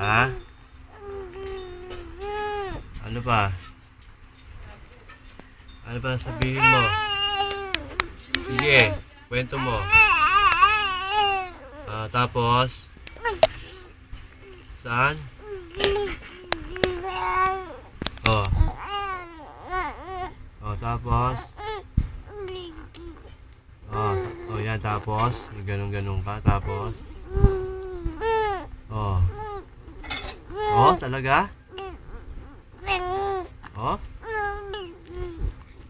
Ha? Ano ba? Ano ba sabihin mo? Sige, kwento mo. Tapos? Saan? Oh. Oh, tapos? Oh, yan, tapos? Ganun-ganun ka, tapos? Oh. Oh, talaga? Oh?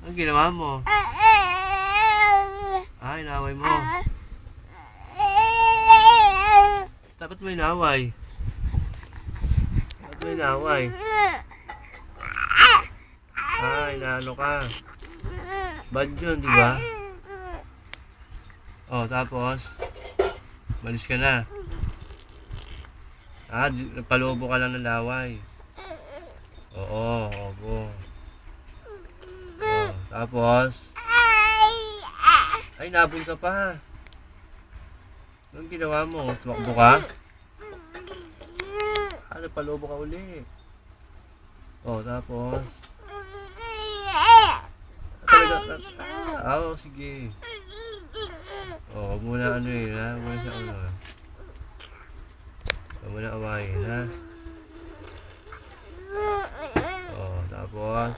Ang ginawa mo? Inaway mo. Dapat mo inaway. Dapat mo inaway. Inaano ka. Bad yun, di ba? Oh, tapos? Malis ka na. Palubo ka lang ng laway. Oo, opo. Oh, tapos? Nabol ka pa. Anong ginawa mo? Tumakbo ka? Palubo ka uli. Oh, tapos? Sige. Oh, huwag mo na ano eh, ha? Huwag mo na sa ano. Huwag mo na awayin, ha? Oh, tapos?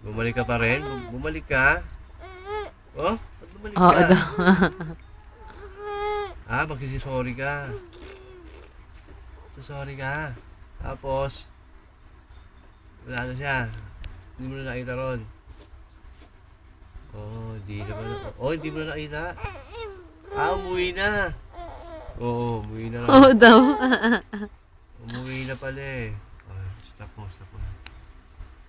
Bumalik ka pa rin? Bumalik ka? Oh? Ba't bumalik ka? Oo daw. Magsisi-sorry ka. Sorry ka. Tapos, wala na siya. Hindi mo na nakita ron. Hindi mo na nakita. Umuwi na. Oo, umuwi na lang. Oo daw. Umuwi na pala eh. Stop mo.